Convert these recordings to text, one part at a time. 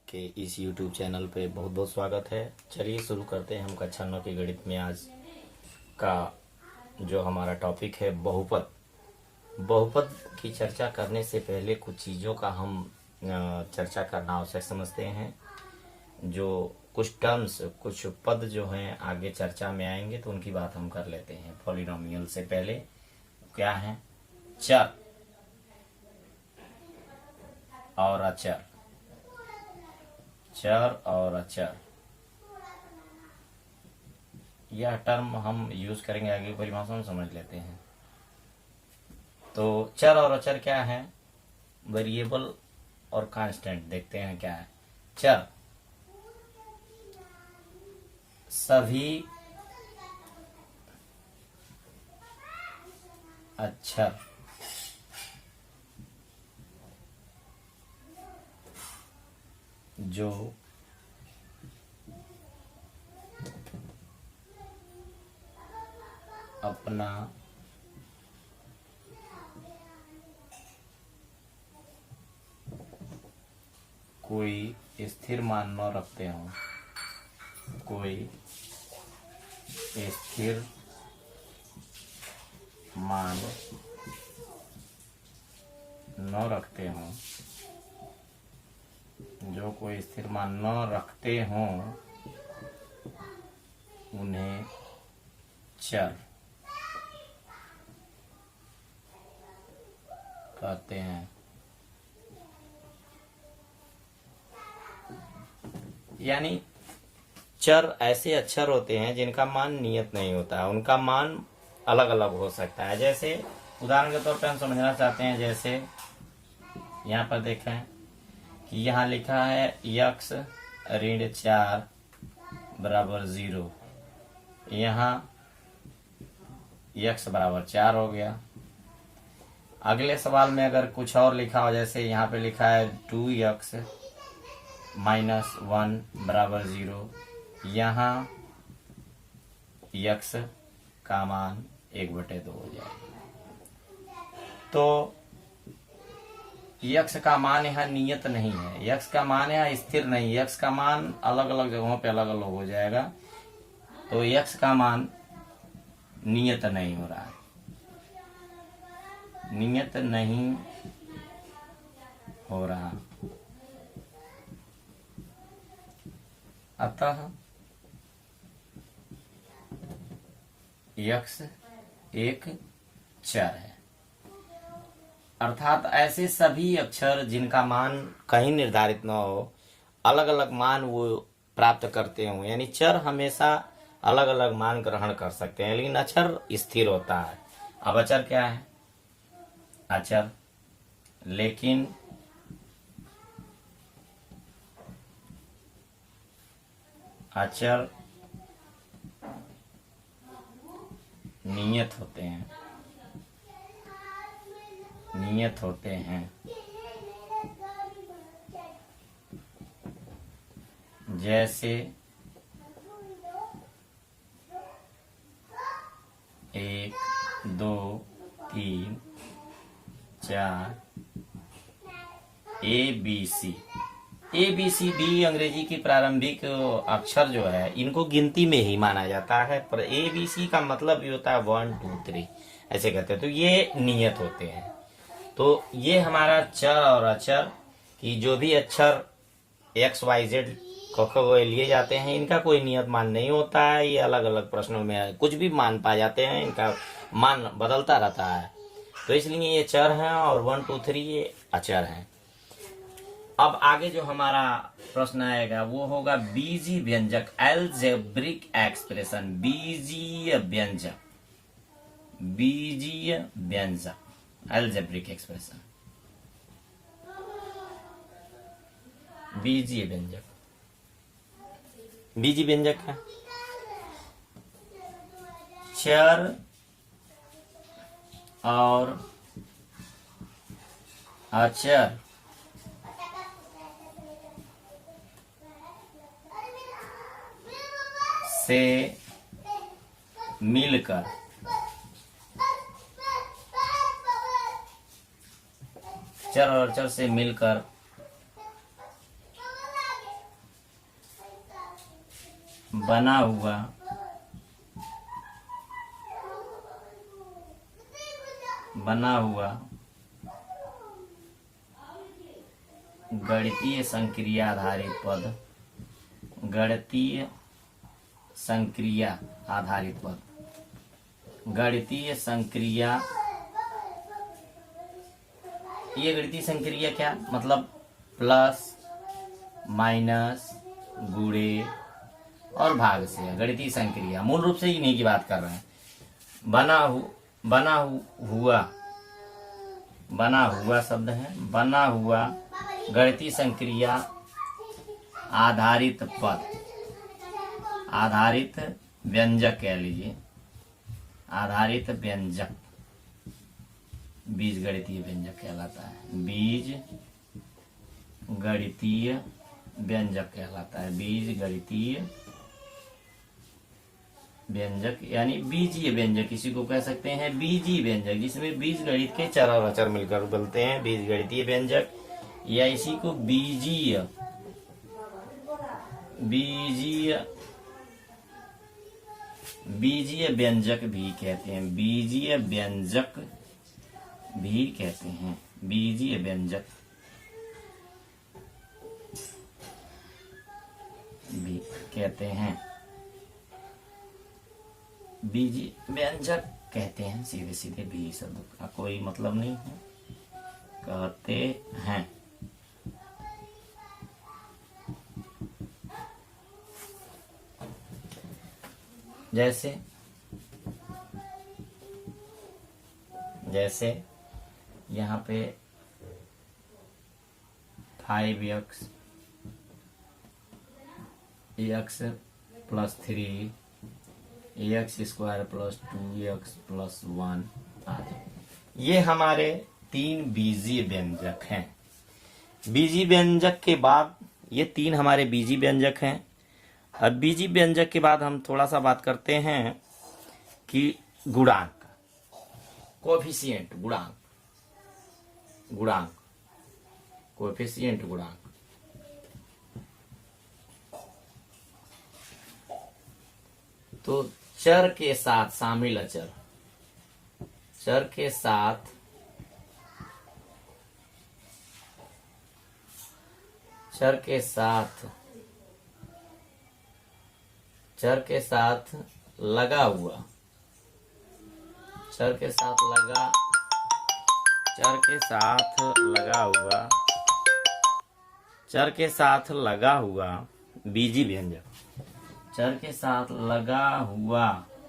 के इस YouTube channel पे बहुत बहुत स्वागत है। चलिए शुरू करते हैं हम कक्षा 9 के गणित में आज का जो हमारा टॉपिक है बहुपद। बहुपद की चर्चा करने से पहले कुछ चीज़ों का हम चर्चा करना आवश्यक समझते हैं। जो कुछ टर्म्स, कुछ पद जो हैं आगे चर्चा में आएंगे तो उनकी बात हम कर लेते हैं। पॉलिनोमियल से पहले क्या है? चर और अचर। चर और अचर यह टर्म हम यूज करेंगे, आगे परिभाषा में समझ लेते हैं। तो चर और अचर क्या है? वेरिएबल और कांस्टेंट। देखते हैं क्या है। चर सभी अक्षर जो अपना कोई स्थिर मान न रखते हो, कोई स्थिर मान न रखते हो, जो कोई स्थिर मान न रखते हो उन्हें चर कहते हैं। यानी चर ऐसे अक्षर होते हैं जिनका मान नियत नहीं होता है, उनका मान अलग अलग हो सकता है। जैसे उदाहरण के तौर पे हम समझना चाहते हैं, जैसे यहाँ पर देखें कि यहाँ लिखा है यक्स ऋण 4 बराबर 0। यहाँ यक्स बराबर 4 हो गया। अगले सवाल में अगर कुछ और लिखा हो, जैसे यहाँ पे लिखा है 2x माइनस 1 बराबर 0, यहाँ यक्स का मान 1/2 हो जाएगा। तो यक्स का मान यहाँ नियत नहीं है, यक्स का मान यहाँ स्थिर नहीं, यक्स का मान अलग अलग जगहों पे अलग अलग हो जाएगा। तो यक्स का मान नियत नहीं हो रहा है, नियत नहीं हो रहा। अतः यक्स एक चर है। अर्थात ऐसे सभी अक्षर जिनका मान कहीं निर्धारित न हो, अलग अलग मान वो प्राप्त करते हों। यानी चर हमेशा अलग अलग मान ग्रहण कर सकते हैं, लेकिन अक्षर स्थिर होता है। अब अचर क्या है? अचर लेकिन अचर नियत होते हैं, नियत होते हैं। जैसे 1 2 3 4 ABC। ABCD अंग्रेजी की प्रारंभिक अक्षर जो है इनको गिनती में ही माना जाता है, पर ABC का मतलब ये होता है 1 2 3 ऐसे कहते हैं। तो ये नियत होते हैं। तो ये हमारा चर और अचर की जो भी अक्षर XYZ लिए जाते हैं, इनका कोई नियत मान नहीं होता है। ये अलग अलग प्रश्नों में कुछ भी मान पा जाते हैं, इनका मान बदलता रहता है। तो इसलिए ये चर हैं और 1 2 3 ये अचर हैं। अब आगे जो हमारा प्रश्न आएगा वो होगा बीजीय व्यंजक, अलजेब्रिक एक्सप्रेशन। बीजीय व्यंजक, बीजीय व्यंजक, अलजेब्रिक एक्सप्रेशन, बीजीय व्यंजक। बीजीय व्यंजक है चर और अचर से मिलकर चर और अचर से मिलकर बना हुआ गणितीय संक्रिया आधारित पद, गणितीय संक्रिया आधारित पद, गणितीय संक्रिया। ये गणितीय संक्रिया क्या मतलब? प्लस, माइनस, गुणे और भाग से गणितीय संक्रिया। मूल रूप से इन्हीं की बात कर रहे हैं। बना हुआ शब्द है, बना हुआ गणितीय संक्रिया आधारित पद, आधारित व्यंजक कह लीजिए, आधारित व्यंजक बीज गणितीय व्यंजक कहलाता है। बीज गणितीय व्यंजक कहलाता है। बीज गणितीय व्यंजक यानी बीजीय व्यंजक, किसी को कह सकते हैं बीजीय व्यंजक, जिसमें बीज गणित के चर और अचर मिलकर बनते हैं बीज गणितीय व्यंजक, या इसी को बीजीय व्यंजक भी कहते हैं। बीजीय व्यंजक भी कहते हैं। बीजीय व्यंजक भी कहते हैं। बीजीय व्यंजक कहते हैं। सीधे सीधे भी शब्द का कोई मतलब नहीं है, कहते हैं। जैसे यहाँ पे 5x plus 3 ax square plus 2x plus 1 आदि, ये हमारे 3 बीजीय व्यंजक हैं। बीजीय व्यंजक के बाद ये 3 हमारे बीजीय व्यंजक हैं। अब बीजीय व्यंजक के बाद हम थोड़ा सा बात करते हैं कि गुणांक, कोएफिशिएंट, गुणांक, कोएफिशिएंट गुणांक। तो चर के साथ शामिल अचर, चर के साथ लगा हुआ, बीजीय व्यंजक, चर के साथ लगा हुआ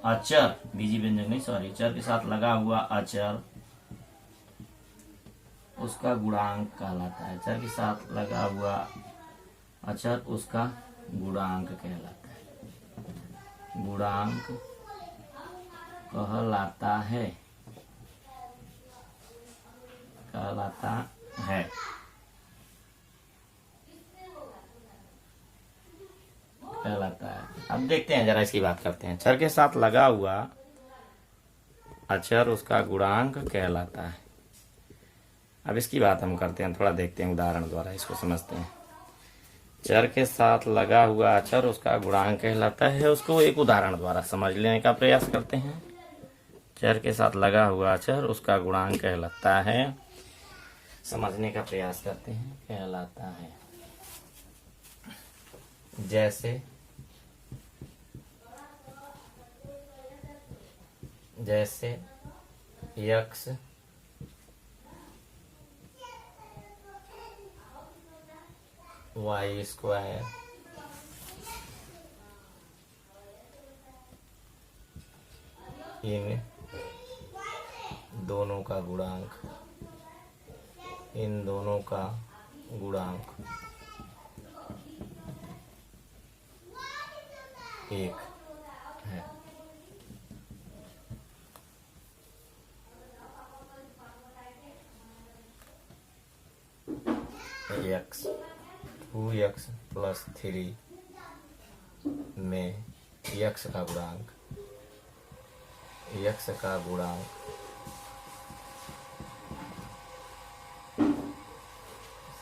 अचर, बीजीय व्यंजक नहीं सॉरी, चर के साथ लगा हुआ अचर उसका गुणांक कहलाता है। चर के साथ लगा हुआ अचर उसका गुणांक कहलाता है। गुणांक कहलाता है। अब देखते हैं, जरा इसकी बात करते हैं। चर के साथ लगा हुआ अचर उसका गुणांक कहलाता है। अब इसकी बात हम करते हैं, थोड़ा देखते हैं उदाहरण द्वारा इसको समझते हैं। चर के साथ लगा हुआ अचर उसका गुणांक कहलाता है, उसको एक उदाहरण द्वारा समझ लेने का प्रयास करते हैं। चर के साथ लगा हुआ अचर उसका गुणांक कहलाता है, समझने का प्रयास करते हैं, कहलाता है। जैसे x y स्क्वायर इन दोनों का गुणांक, एक है। x 2x प्लस 3 में x का गुणांक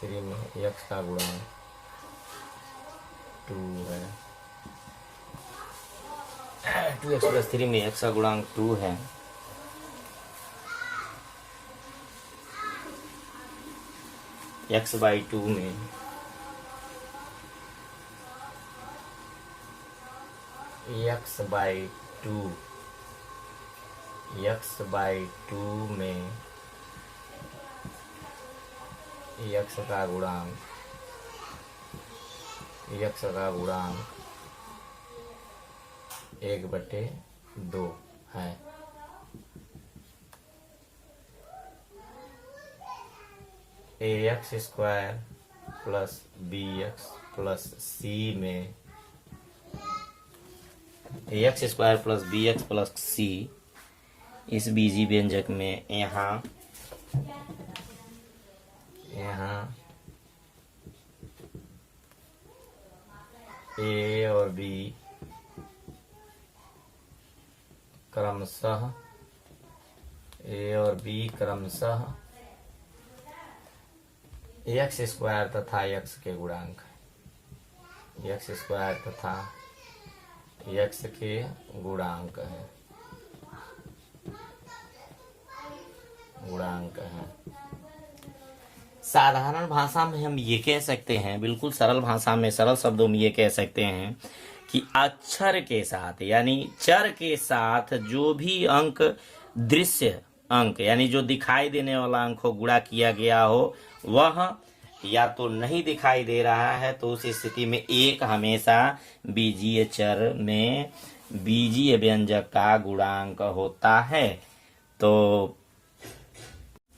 3 में x का गुणांक 2 है। 2x+3 में x का गुणांक 2 है। x/2 में x/2 में x का गुणांक 1/2 है। ax² plus bx plus c में ax² plus bx plus c इस बीजी व्यंजक में यहाँ a और b क्रमशः x² तथा x के गुणांक है। साधारण भाषा में हम ये कह सकते हैं, बिल्कुल सरल भाषा में, सरल शब्दों में ये कह सकते हैं कि अक्षर के साथ यानी चर के साथ जो भी अंक, दृश्य अंक यानी जो दिखाई देने वाला अंक को गुणा किया गया हो, वह या तो नहीं दिखाई दे रहा है तो उस स्थिति में एक हमेशा बीजीय चर में बीजीय व्यंजक का गुणांक होता है। तो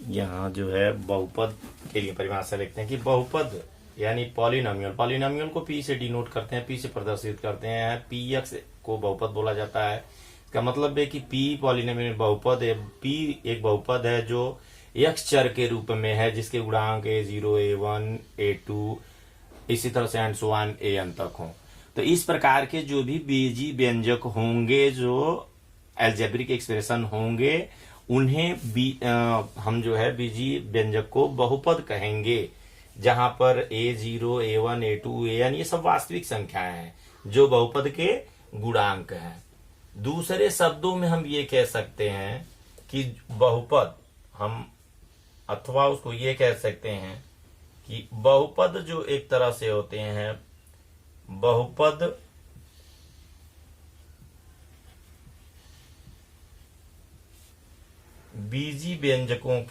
यहाँ जो है बहुपद के लिए परिभाषा लिखते हैं कि बहुपद यानी पॉलिनोमियल को p से डिनोट करते हैं, p से प्रदर्शित करते हैं। px को बहुपद बोला जाता है। इसका मतलब है कि p पॉलिनोमियल बहुपद है। p एक बहुपद है जो x चर के रूप में है, जिसके गुणांक a0 a1 a2 इसी तरह से एंड सो ऑन an तक हो। तो इस प्रकार के जो भी बीजी व्यंजक होंगे, जो एल्जेब्रिक एक्सप्रेशन होंगे, उन्हें हम जो है बीजी व्यंजक को बहुपद कहेंगे, जहां पर a0 a1 a2 an ये सब वास्तविक संख्याएं हैं जो बहुपद के गुणांक हैं। दूसरे शब्दों में हम ये कह सकते हैं कि बहुपद, हम अथवा उसको ये कह सकते हैं कि बहुपद जो एक तरह से होते हैं, बहुपद बीजी व्यंजकों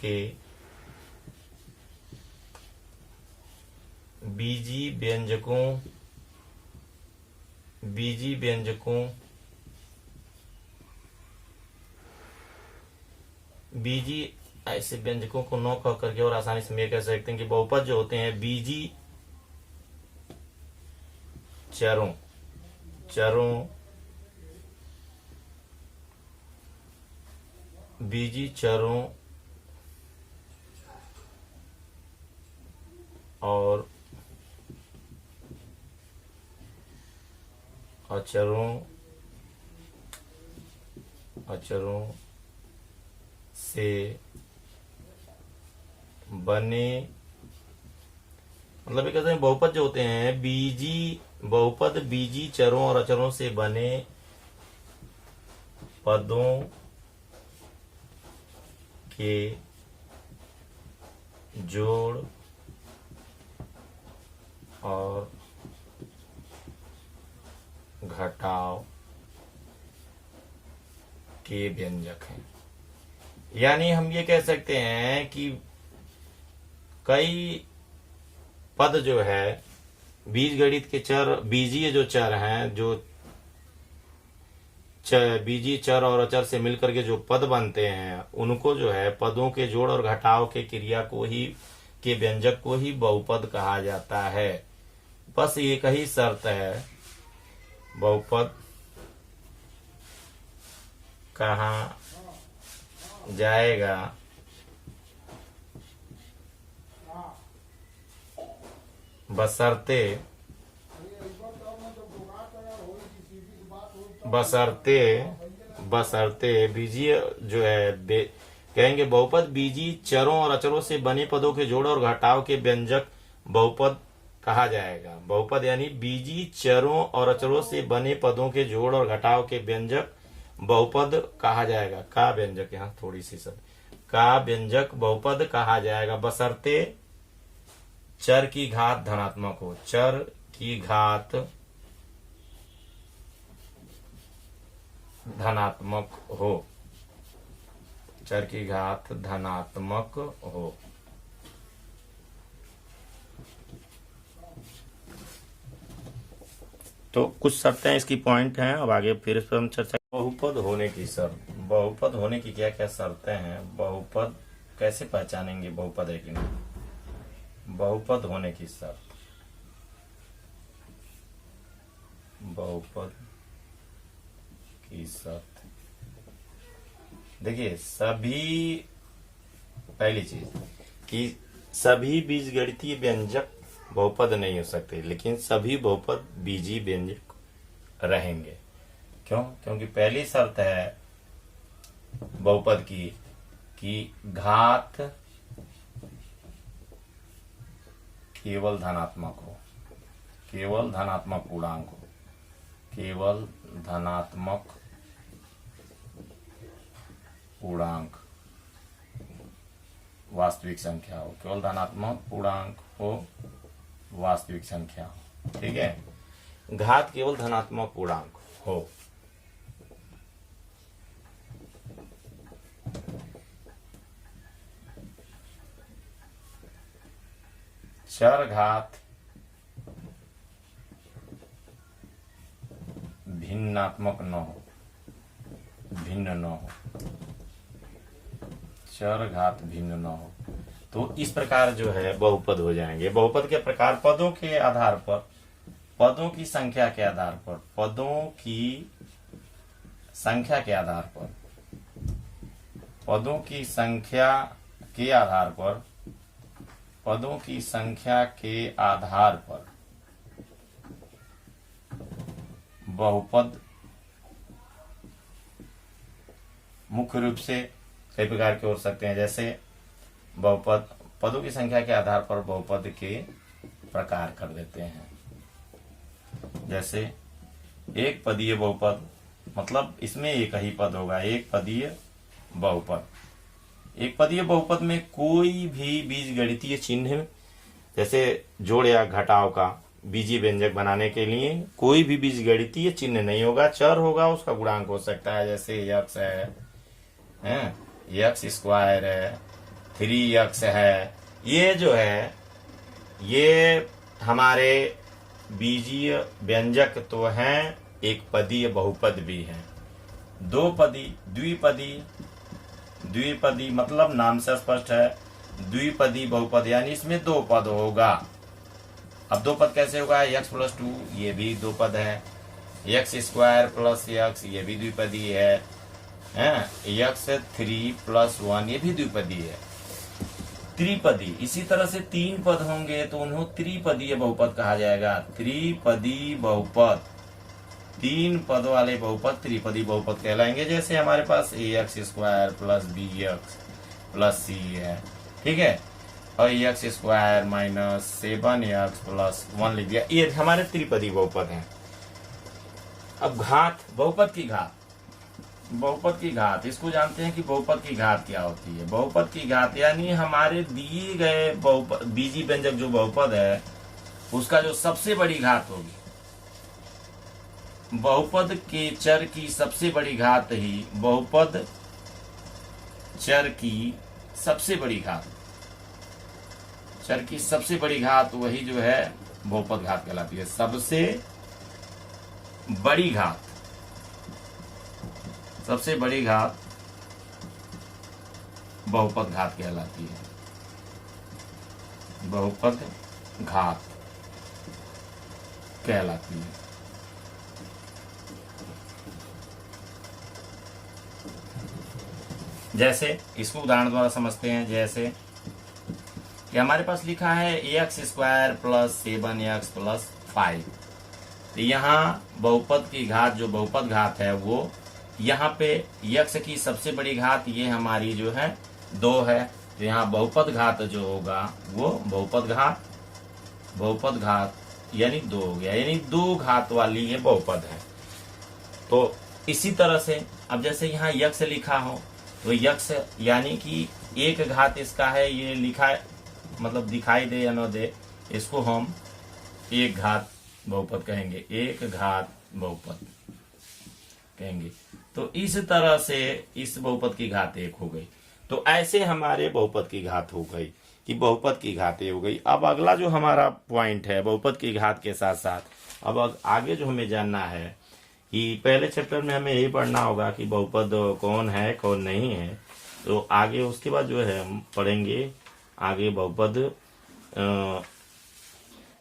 ऐसे व्यंजकों को न कह करके और आसानी से मैं कह सकते हैं कि बहुपद जो होते हैं बीजी चरों और अचरों से बने, मतलब ये कहते हैं बहुपद जो होते हैं बहुपद बीजी चरों और अचरों से बने पदों के जोड़ और घटाव के व्यंजक हैं। यानी हम ये कह सकते हैं कि कई पद जो है बीजगणित के चर, बीजीय जो चर हैं, जो बीजी चर और अचर से मिलकर के जो पद बनते हैं, उनको जो है पदों के जोड़ और घटाव के क्रिया को ही, के व्यंजक को ही बहुपद कहा जाता है। बस एक ही शर्त है, बहुपद कहा जाएगा बशर्ते बीजीय जो है कहेंगे बहुपद बीजी चरों और अचरों से बने पदों के जोड़ और घटाव के व्यंजक बहुपद कहा जाएगा। बहुपद यानी बीजी चरों और अचरों से बने पदों के जोड़ और घटाव के व्यंजक बहुपद कहा जाएगा, का व्यंजक, यहाँ थोड़ी सी सब, का व्यंजक बहुपद कहा जाएगा बशर्ते चर की घात धनात्मक हो, चर की घात धनात्मक हो, चर की घात धनात्मक हो। तो कुछ शर्तें इसकी पॉइंट हैं, अब आगे फिर इस पर हम चर्चा। बहुपद होने की शर्त, बहुपद होने की क्या क्या शर्तें हैं, बहुपद कैसे पहचानेंगे बहुपद है कि नहीं। बहुपद होने की शर्त, बहुपद की शर्त देखिए, सभी, पहली चीज कि सभी बीजगणितीय व्यंजक बहुपद नहीं हो सकते, लेकिन सभी बहुपद बीजीय व्यंजक रहेंगे। क्यों? क्योंकि पहली शर्त है बहुपद की कि घात केवल धनात्मक हो, केवल धनात्मक पूर्णांक हो, केवल धनात्मक पूर्णांक वास्तविक संख्या हो, केवल धनात्मक पूर्णांक हो, वास्तविक संख्या हो। ठीक है, घात केवल धनात्मक पूर्णांक हो। चर घात भिन्नात्मक न हो, भिन्न न हो, चर घात भिन्न न हो। तो इस प्रकार जो है बहुपद हो जाएंगे। बहुपद के प्रकार पदों के आधार पर, पदों की संख्या के आधार पर, पदों की संख्या के आधार पर, पदों की संख्या के आधार पर, पदों की संख्या के आधार पर बहुपद मुख्य रूप से कई प्रकार के हो सकते हैं। जैसे बहुपद, पदों की संख्या के आधार पर बहुपद के प्रकार कर देते हैं। जैसे एक पदीय बहुपद, मतलब इसमें एक ही पद होगा, एक पदीय बहुपद। एक पदीय बहुपद में कोई भी बीजगणितीय चिन्ह, जैसे जोड़ या घटाव का बीजीय व्यंजक बनाने के लिए कोई भी बीजगणितीय चिन्ह नहीं होगा, चर होगा, उसका गुणांक हो सकता है। जैसे यक्स है, यक्स स्क्वायर है, 3x है, ये जो है ये हमारे बीजीय व्यंजक तो हैं, एक पदीय बहुपद भी हैं। दो पदी, द्विपदी, द्विपदी मतलब नाम से स्पष्ट है, द्विपदी बहुपद यानी इसमें दो पद होगा। अब दो पद कैसे होगा, x + 2 ये भी दो पद है, x² + x ये भी द्विपदी है, x 3 + 1 ये भी द्विपदी है। त्रिपदी, इसी तरह से तीन पद होंगे तो उन्हें त्रिपदीय बहुपद कहा जाएगा। त्रिपदी बहुपद, तीन पद वाले बहुपद त्रिपदी बहुपद कहलाएंगे। जैसे हमारे पास ax² + bx + c है, ठीक है, और ax² - 7x + 1 लिख दिया, ये हमारे त्रिपदी बहुपद हैं। अब घात, बहुपद की घात, बहुपद की घात, इसको जानते हैं कि बहुपद की घात क्या होती है। बहुपद की घात यानी हमारे दिए गए बहुपद, बीजीय व्यंजक जो बहुपद है उसका जो सबसे बड़ी घात होगी, बहुपद के चर की सबसे बड़ी घात ही बहुपद चर की सबसे बड़ी घात, चर की सबसे बड़ी घात वही जो है बहुपद घात कहलाती है। सबसे बड़ी घात, सबसे बड़ी घात बहुपद घात कहलाती है, बहुपद घात कहलाती है। जैसे इसको उदाहरण द्वारा समझते हैं। जैसे कि हमारे पास लिखा है ax² + 7x + 5, तो यहाँ बहुपद की घात, जो बहुपद घात है वो यहाँ पे यक्स की सबसे बड़ी घात ये हमारी जो है 2 है, तो यहाँ बहुपद घात जो होगा वो बहुपद घात, बहुपद घात यानी 2 हो गया, यानी 2 घात वाली ये बहुपद है। तो इसी तरह से अब जैसे यहाँ यक्ष लिखा हो तो यक्ष यानी कि एक घात इसका है, ये लिखा मतलब दिखाई दे या न दे, इसको हम एक घात बहुपद कहेंगे, एक घात बहुपद कहेंगे। तो इस तरह से इस बहुपद की घात एक हो गई। तो ऐसे हमारे बहुपद की घात हो गई कि बहुपद की घात एक हो गई। अब अगला जो हमारा पॉइंट है बहुपद की घात के साथ साथ अब आगे जो हमें जानना है कि पहले चैप्टर में हमें यही पढ़ना होगा कि बहुपद कौन है कौन नहीं है। तो आगे उसके बाद जो है हम पढ़ेंगे आगे बहुपद